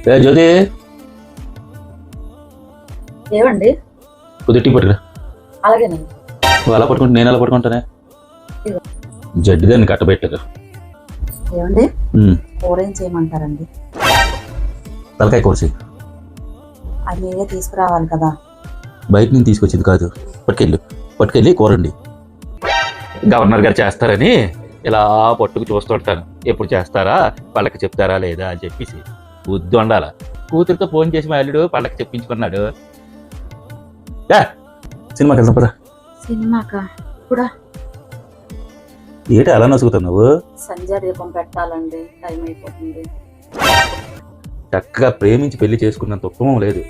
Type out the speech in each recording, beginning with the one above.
జ్యోతి ఏవండి కొద్దిగా టీ పట్టుకురా. అలాగేనండి. నువ్వు అలా పట్టుకుంటే నేను అలా పట్టుకుంటానే. జడ్డు దాన్ని కట్టబెట్టగా ఏవండి కూర ఏం చేయమంటారండి? తలకాయ కోసి అది మీరే తీసుకురావాలి కదా. బయట నుంచి తీసుకొచ్చింది కాదు. పట్టుకెళ్ళి కూరండి. గవర్నర్ గారు చేస్తారని ఇలా పట్టుకు చూస్తుంటాను. ఎప్పుడు చేస్తారా, వాళ్ళకి చెప్తారా లేదా అని చెప్పేసి బుద్ధి ఉండాల. కూతురితో ఫోన్ చేసి మా అల్లుడు వాళ్ళకి చెప్పించుకున్నాడు. సినిమాకి వెళ్దాం పదా. సినిమాకా? కూడా ఏంటి అలా నసుగుతావు నువ్వు? సంధ్య దీపం పెట్టాలండి, టైం అయిపోతుంది. చక్కగా ప్రేమించి పెళ్లి చేసుకున్నంత ఉత్తమం లేదు.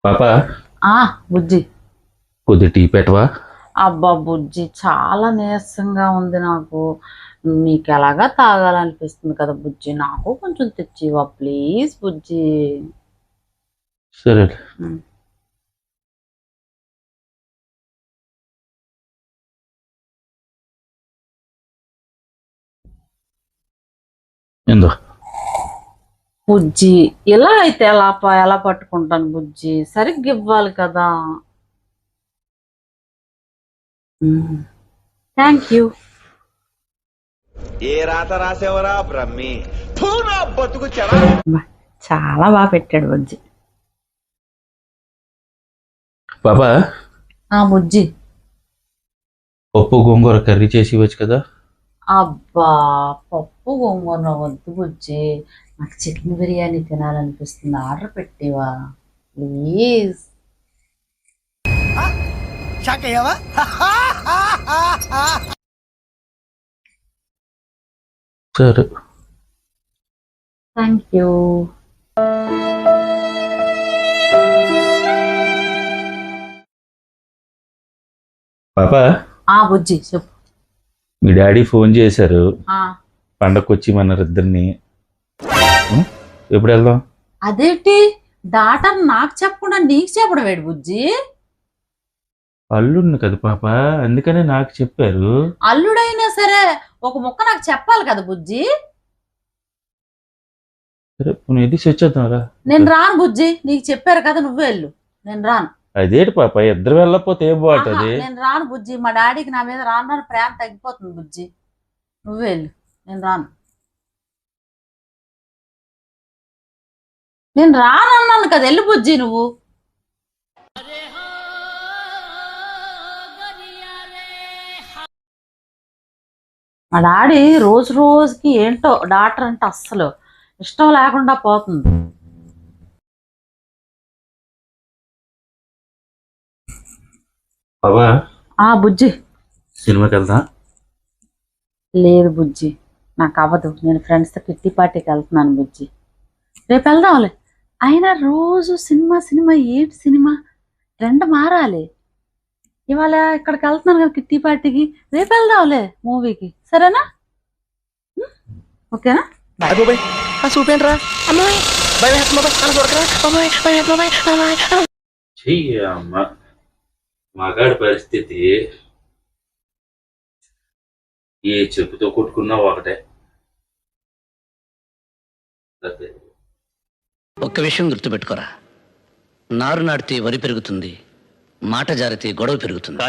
పాప బుజ్జి కొద్ది టీ పెట్టవా? అబ్బా బుజ్జి చాలా నీరసంగా ఉంది నాకు. నీకు ఎలాగా తాగాలనిపిస్తుంది కదా బుజ్జి, నాకు కొంచెం తెచ్చివా ప్లీజ్ బుజ్జి. సరే. ఎందో బుజ్జి ఇలా అయితే ఎలా పట్టుకుంటాను బుజ్జి, సరిగ్గా ఇవ్వాలి కదా. Thank you. ఏ రాత రాసేవరా బ్రహ్మి, బతుకు చాలా బాగా పెట్టాడు బుజ్జి. పాపా బుజ్జి పప్పు గోంగూర కర్రీ చేసి ఇవ్వచ్చు కదా. అబ్బా పప్పు గోంగూర వద్దు బుజ్జి, నాకు చికెన్ బిర్యానీ తినాలనిపిస్తుంది, ఆర్డర్ పెట్టివా ప్లీజ్. సరే. Thank you. పాపా బుజ్జి చెప్పు. మీ డాడీ ఫోన్ చేశారు, పండగకు వచ్చి మన ఇద్దరిని. ఎప్పుడు వెళ్దాం? అదేంటి డాటర్ నాకు చెప్పకుండా నీకు చెప్పడం వేడు బుజ్జి? అల్లుడిని కదా పాప, అందుకనే నాకు చెప్పారు. అల్లుడైనా సరే ఒక ముక్క నాకు చెప్పాలి కదా బుజ్జి. సరే నువ్వు ఇది వచ్చేద్దాంరా. నేను రాను బుజ్జి, నీకు చెప్పారు కదా నువ్వే వెళ్ళు, నేను రాను. అదేంటి పాప, ఇద్దరు వెళ్ళకపోతే ఏం బాగుంటుంది? నేను రాను బుజ్జి, మా డాడీకి నా మీద రాను ప్రేమ తగ్గిపోతుంది బుజ్జి, నువ్వే వెళ్ళు, నేను రాను. నేను రానన్నాను కదా, వెళ్ళు బుజ్జి నువ్వు. మా డాడీ రోజు రోజుకి ఏంటో డాక్టర్ అంటే అస్సలు ఇష్టం లేకుండా పోతుంది. బుజ్జి సినిమాకి వెళ్దా? లేదు బుజ్జి, నాకు అవ్వదు, నేను ఫ్రెండ్స్తో కిట్టి పార్టీకి వెళ్తున్నాను బుజ్జి. రేపు వెళ్దాంలే. అయినా రోజు సినిమా సినిమా ఏంటి సినిమా, ట్రెండ్ మారాలి. ఇవాళ ఇక్కడికి వెళ్తున్నాను కదా కిట్టి పార్టీకి, రేపు వెళ్దాంలే మూవీకి, సరేనా? ఓకేనా? మగాడి పరిస్థితి ఏ చెప్పుతో కొట్టుకున్నా ఒకటే. ఒక్క విషయం గుర్తుపెట్టుకోరా, నారు నాటితే వరి పెరుగుతుంది, మాట జారితే గొడవ పెరుగుతుంది.